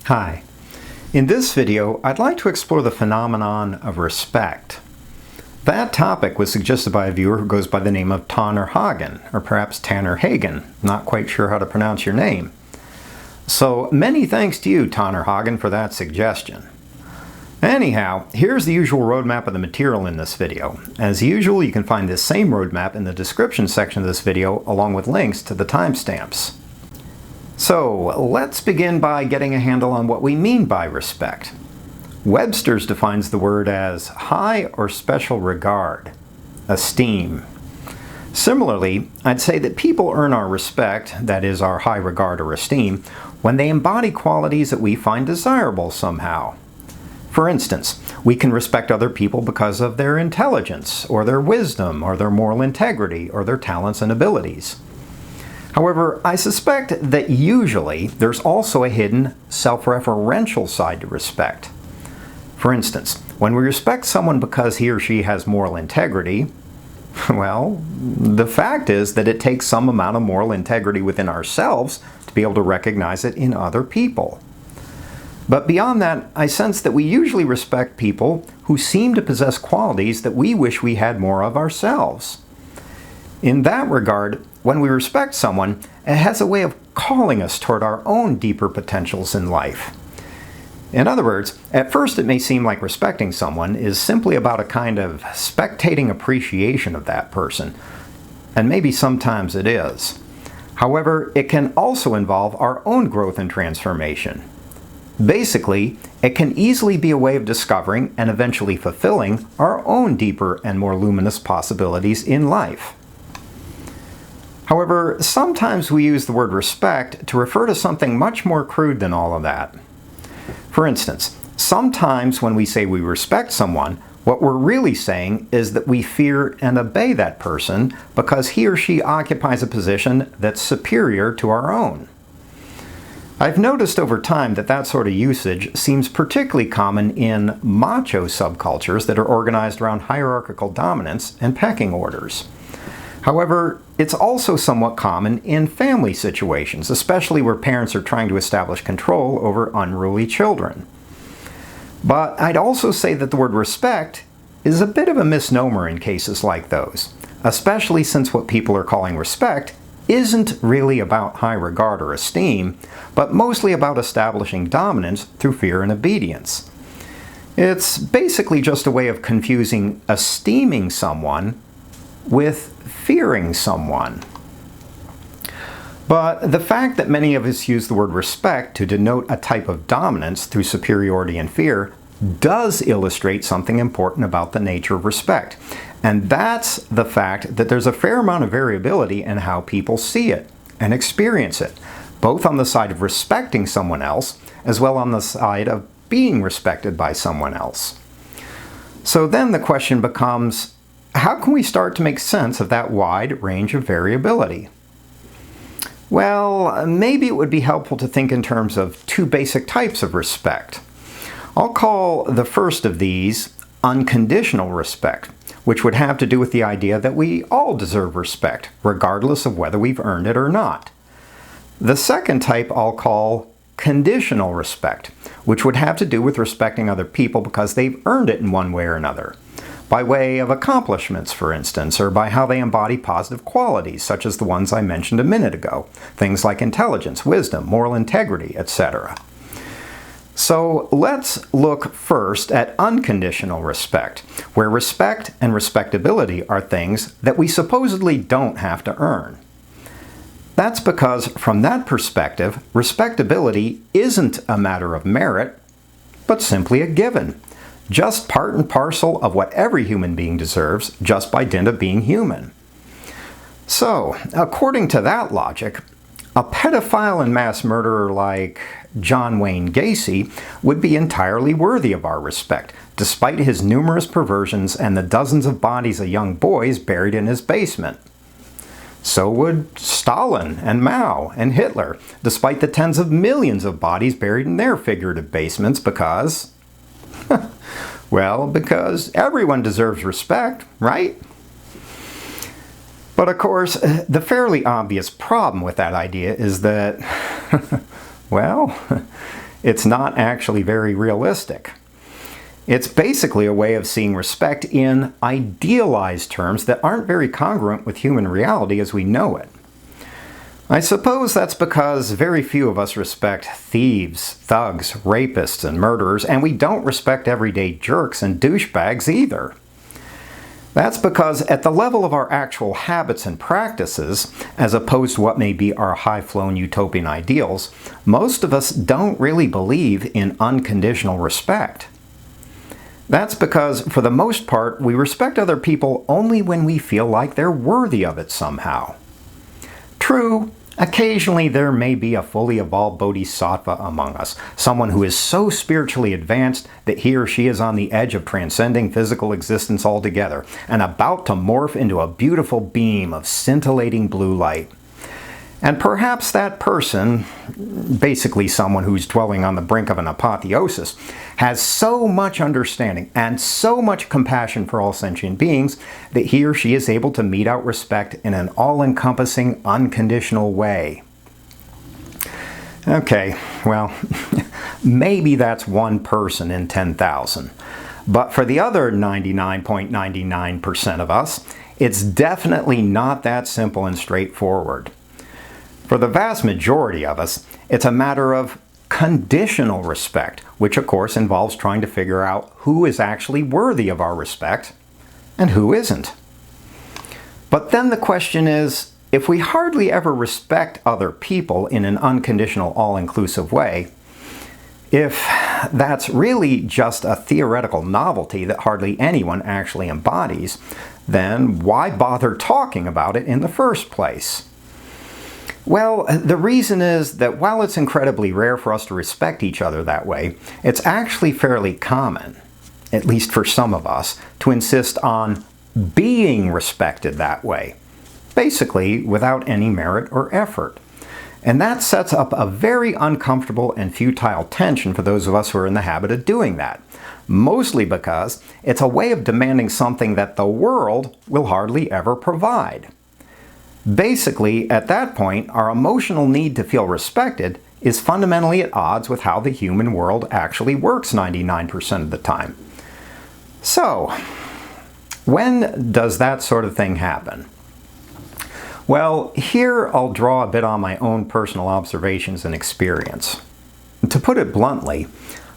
Hi. In this video, I'd like to explore the phenomenon of respect. That topic was suggested by a viewer who goes by the name of Tanner Hagen, or perhaps Tanner Hagen. Not quite sure how to pronounce your name. So many thanks to you, Tanner Hagen, for that suggestion. Anyhow, here's the usual roadmap of the material in this video. As usual, you can find this same roadmap in the description section of this video, along with links to the timestamps. So, let's begin by getting a handle on what we mean by respect. Webster's defines the word as high or special regard, esteem. Similarly, I'd say that people earn our respect, that is, our high regard or esteem, when they embody qualities that we find desirable somehow. For instance, we can respect other people because of their intelligence, or their wisdom, or their moral integrity, or their talents and abilities. However, I suspect that usually there's also a hidden self-referential side to respect. For instance, when we respect someone because he or she has moral integrity, well, the fact is that it takes some amount of moral integrity within ourselves to be able to recognize it in other people. But beyond that, I sense that we usually respect people who seem to possess qualities that we wish we had more of ourselves. In that regard, when we respect someone, it has a way of calling us toward our own deeper potentials in life. In other words, at first it may seem like respecting someone is simply about a kind of spectating appreciation of that person, and maybe sometimes it is. However, it can also involve our own growth and transformation. Basically, it can easily be a way of discovering and eventually fulfilling our own deeper and more luminous possibilities in life. However, sometimes we use the word respect to refer to something much more crude than all of that. For instance, sometimes when we say we respect someone, what we're really saying is that we fear and obey that person because he or she occupies a position that's superior to our own. I've noticed over time that that sort of usage seems particularly common in macho subcultures that are organized around hierarchical dominance and pecking orders. However, it's also somewhat common in family situations, especially where parents are trying to establish control over unruly children. But I'd also say that the word respect is a bit of a misnomer in cases like those, especially since what people are calling respect isn't really about high regard or esteem, but mostly about establishing dominance through fear and obedience. It's basically just a way of confusing esteeming someone with fearing someone. But the fact that many of us use the word respect to denote a type of dominance through superiority and fear does illustrate something important about the nature of respect. And that's the fact that there's a fair amount of variability in how people see it and experience it, both on the side of respecting someone else, as well on the side of being respected by someone else. So then the question becomes, how can we start to make sense of that wide range of variability? Well, maybe it would be helpful to think in terms of two basic types of respect. I'll call the first of these unconditional respect, which would have to do with the idea that we all deserve respect, regardless of whether we've earned it or not. The second type I'll call conditional respect, which would have to do with respecting other people because they've earned it in one way or another, by way of accomplishments, for instance, or by how they embody positive qualities, such as the ones I mentioned a minute ago, things like intelligence, wisdom, moral integrity, etc. So let's look first at unconditional respect, where respect and respectability are things that we supposedly don't have to earn. That's because, from that perspective, respectability isn't a matter of merit, but simply a given. Just part and parcel of what every human being deserves just by dint of being human. So, according to that logic, a pedophile and mass murderer like John Wayne Gacy would be entirely worthy of our respect, despite his numerous perversions and the dozens of bodies of young boys buried in his basement. So would Stalin and Mao and Hitler, despite the tens of millions of bodies buried in their figurative basements because... well, because everyone deserves respect, right? But of course, the fairly obvious problem with that idea is that, well, It's not actually very realistic. It's basically a way of seeing respect in idealized terms that aren't very congruent with human reality as we know it. I suppose that's because very few of us respect thieves, thugs, rapists, and murderers, and we don't respect everyday jerks and douchebags either. That's because at the level of our actual habits and practices, as opposed to what may be our high-flown utopian ideals, most of us don't really believe in unconditional respect. That's because, for the most part, we respect other people only when we feel like they're worthy of it somehow. True, occasionally there may be a fully evolved bodhisattva among us, someone who is so spiritually advanced that he or she is on the edge of transcending physical existence altogether and about to morph into a beautiful beam of scintillating blue light. And perhaps that person, basically someone who's dwelling on the brink of an apotheosis, has so much understanding and so much compassion for all sentient beings that he or she is able to mete out respect in an all-encompassing, unconditional way. Okay, well, maybe that's one person in 10,000. But for the other 99.99% of us, it's definitely not that simple and straightforward. For the vast majority of us, it's a matter of conditional respect, which of course involves trying to figure out who is actually worthy of our respect and who isn't. But then the question is, if we hardly ever respect other people in an unconditional, all-inclusive way, if that's really just a theoretical novelty that hardly anyone actually embodies, then why bother talking about it in the first place? Well, the reason is that while it's incredibly rare for us to respect each other that way, it's actually fairly common, at least for some of us, to insist on being respected that way, basically without any merit or effort. And that sets up a very uncomfortable and futile tension for those of us who are in the habit of doing that, mostly because it's a way of demanding something that the world will hardly ever provide. Basically, at that point, our emotional need to feel respected is fundamentally at odds with how the human world actually works 99% of the time. So, when does that sort of thing happen? Well, here I'll draw a bit on my own personal observations and experience. To put it bluntly,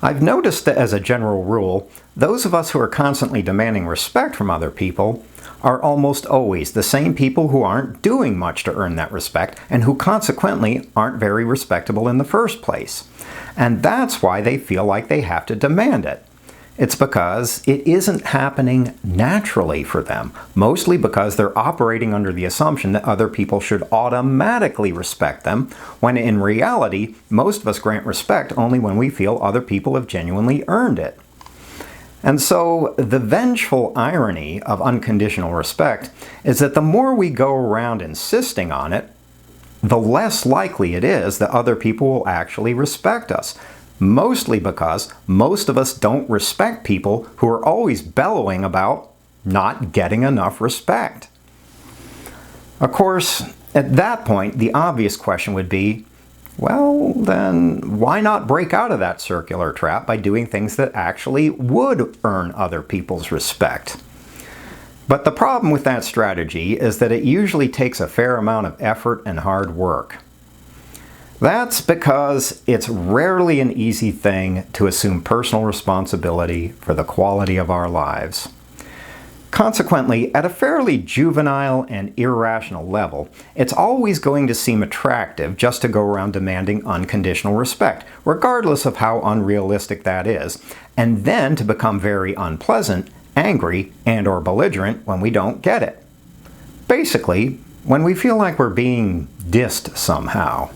I've noticed that as a general rule, those of us who are constantly demanding respect from other people are almost always the same people who aren't doing much to earn that respect and who consequently aren't very respectable in the first place. And that's why they feel like they have to demand it. It's because it isn't happening naturally for them, mostly because they're operating under the assumption that other people should automatically respect them, when in reality, most of us grant respect only when we feel other people have genuinely earned it. And so the vengeful irony of unconditional respect is that the more we go around insisting on it, the less likely it is that other people will actually respect us. Mostly because most of us don't respect people who are always bellowing about not getting enough respect. Of course, at that point, the obvious question would be, well, then why not break out of that circular trap by doing things that actually would earn other people's respect? But the problem with that strategy is that it usually takes a fair amount of effort and hard work. That's because it's rarely an easy thing to assume personal responsibility for the quality of our lives. Consequently, at a fairly juvenile and irrational level, it's always going to seem attractive just to go around demanding unconditional respect, regardless of how unrealistic that is, and then to become very unpleasant, angry, and/or belligerent when we don't get it. Basically, when we feel like we're being dissed somehow.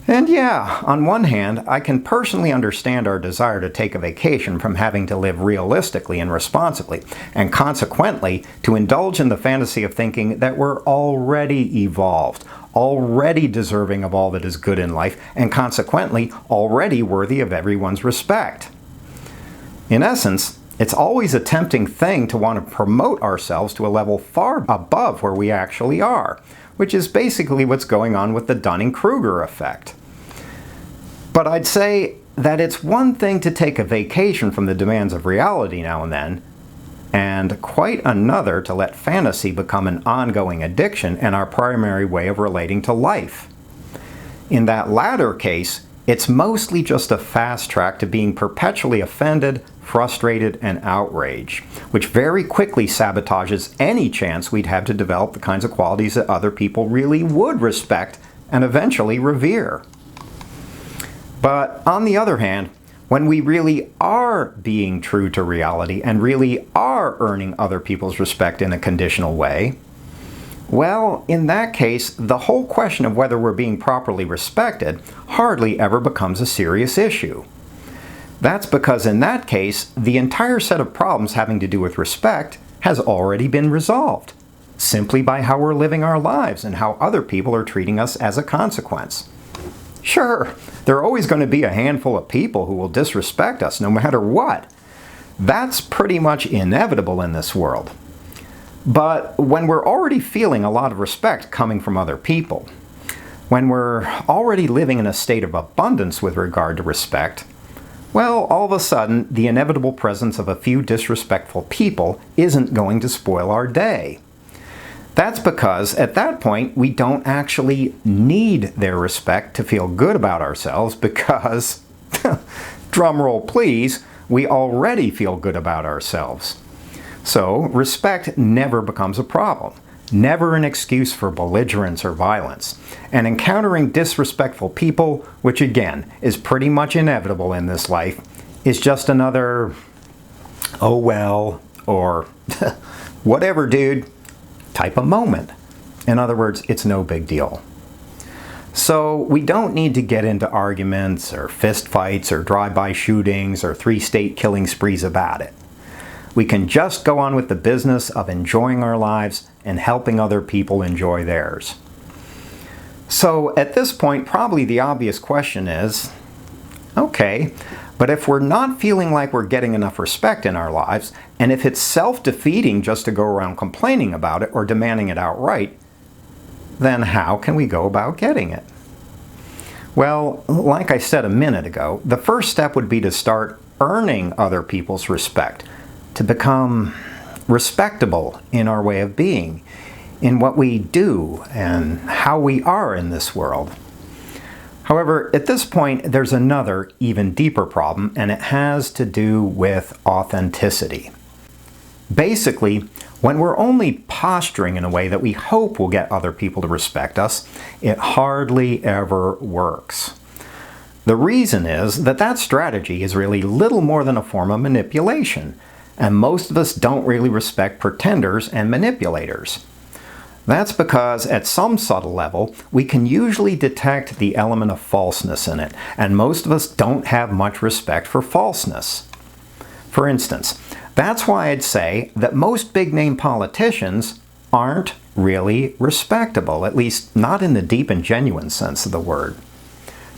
And yeah, on one hand, I can personally understand our desire to take a vacation from having to live realistically and responsibly, and consequently to indulge in the fantasy of thinking that we're already evolved, already deserving of all that is good in life, and consequently already worthy of everyone's respect. In essence, it's always a tempting thing to want to promote ourselves to a level far above where we actually are, which is basically what's going on with the Dunning-Kruger effect. But I'd say that it's one thing to take a vacation from the demands of reality now and then, and quite another to let fantasy become an ongoing addiction and our primary way of relating to life. In that latter case, it's mostly just a fast track to being perpetually offended, frustrated, and outraged, which very quickly sabotages any chance we'd have to develop the kinds of qualities that other people really would respect and eventually revere. But on the other hand, when we really are being true to reality and really are earning other people's respect in a conditional way, well, in that case, the whole question of whether we're being properly respected hardly ever becomes a serious issue. That's because in that case, the entire set of problems having to do with respect has already been resolved, simply by how we're living our lives and how other people are treating us as a consequence. Sure, there are always going to be a handful of people who will disrespect us no matter what. That's pretty much inevitable in this world. But when we're already feeling a lot of respect coming from other people, when we're already living in a state of abundance with regard to respect, well, all of a sudden, the inevitable presence of a few disrespectful people isn't going to spoil our day. That's because at that point, we don't actually need their respect to feel good about ourselves because, drumroll please, we already feel good about ourselves. So respect never becomes a problem, never an excuse for belligerence or violence. And encountering disrespectful people, which again is pretty much inevitable in this life, is just another, oh well, or whatever dude, type of moment. In other words, it's no big deal. So we don't need to get into arguments or fist fights or drive-by shootings or three-state killing sprees about it. We can just go on with the business of enjoying our lives and helping other people enjoy theirs. So at this point, probably the obvious question is, okay, but if we're not feeling like we're getting enough respect in our lives, and if it's self-defeating just to go around complaining about it or demanding it outright, then how can we go about getting it? Well, like I said a minute ago, the first step would be to start earning other people's respect, to become respectable in our way of being, in what we do and how we are in this world. However, at this point, there's another, even deeper problem, and it has to do with authenticity. Basically, when we're only posturing in a way that we hope will get other people to respect us, it hardly ever works. The reason is that that strategy is really little more than a form of manipulation, and most of us don't really respect pretenders and manipulators. That's because at some subtle level, we can usually detect the element of falseness in it, and most of us don't have much respect for falseness. For instance, that's why I'd say that most big-name politicians aren't really respectable, at least not in the deep and genuine sense of the word.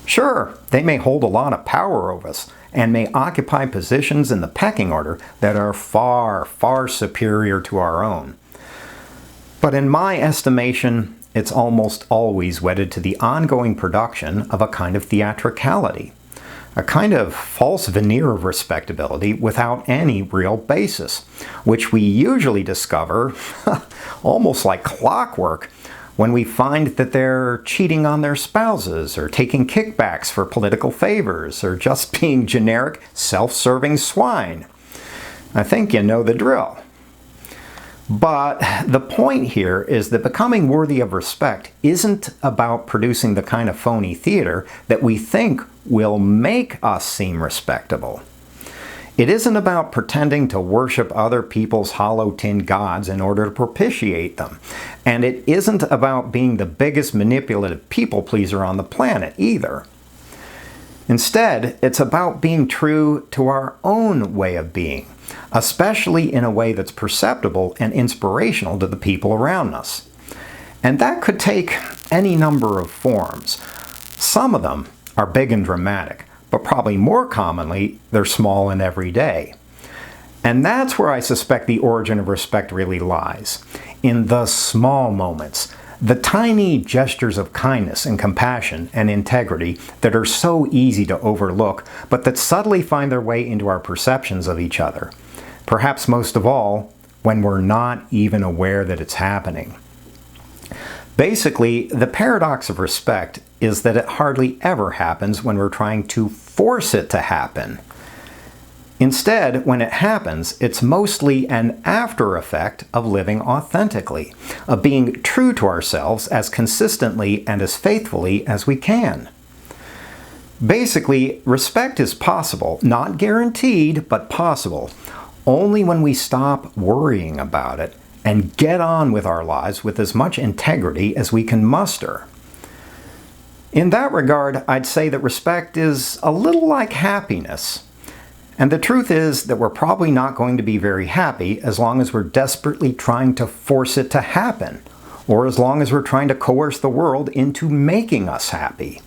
Sure, they may hold a lot of power over us, and may occupy positions in the pecking order that are far, far superior to our own. But in my estimation, it's almost always wedded to the ongoing production of a kind of theatricality, a kind of false veneer of respectability without any real basis, which we usually discover, almost like clockwork, when we find that they're cheating on their spouses, or taking kickbacks for political favors, or just being generic, self-serving swine. I think you know the drill. But the point here is that becoming worthy of respect isn't about producing the kind of phony theater that we think will make us seem respectable. It isn't about pretending to worship other people's hollow tin gods in order to propitiate them. And it isn't about being the biggest manipulative people pleaser on the planet either. Instead, it's about being true to our own way of being, especially in a way that's perceptible and inspirational to the people around us. And that could take any number of forms. Some of them are big and dramatic, but probably more commonly, they're small and everyday. And that's where I suspect the origin of respect really lies, in the small moments, The tiny gestures of kindness and compassion and integrity that are so easy to overlook, but that subtly find their way into our perceptions of each other. Perhaps most of all, when we're not even aware that it's happening. Basically, the paradox of respect is that it hardly ever happens when we're trying to force it to happen. Instead, when it happens, it's mostly an after effect of living authentically, of being true to ourselves as consistently and as faithfully as we can. Basically, respect is possible, not guaranteed, but possible, only when we stop worrying about it and get on with our lives with as much integrity as we can muster. In that regard, I'd say that respect is a little like happiness. And the truth is that we're probably not going to be very happy as long as we're desperately trying to force it to happen, or as long as we're trying to coerce the world into making us happy.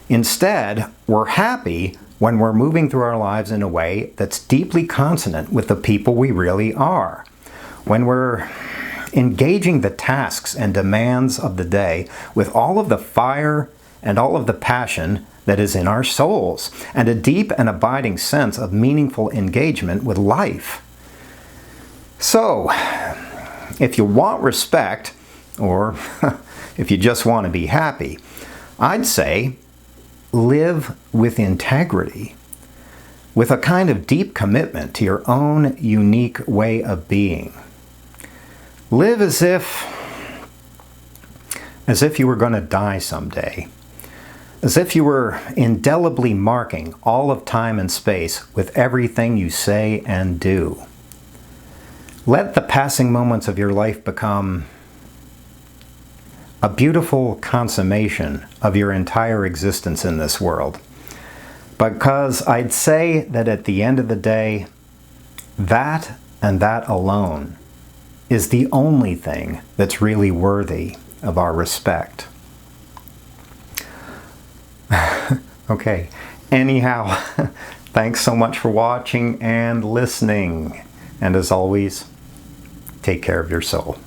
Instead, we're happy when we're moving through our lives in a way that's deeply consonant with the people we really are. When we're engaging the tasks and demands of the day with all of the fire and all of the passion that is in our souls, and a deep and abiding sense of meaningful engagement with life. So, if you want respect, or if you just want to be happy, I'd say live with integrity, with a kind of deep commitment to your own unique way of being. Live as if you were going to die someday. As if you were indelibly marking all of time and space with everything you say and do. Let the passing moments of your life become a beautiful consummation of your entire existence in this world. Because I'd say that at the end of the day, that and that alone is the only thing that's really worthy of our respect. Okay, anyhow, thanks so much for watching and listening. And as always, take care of your soul.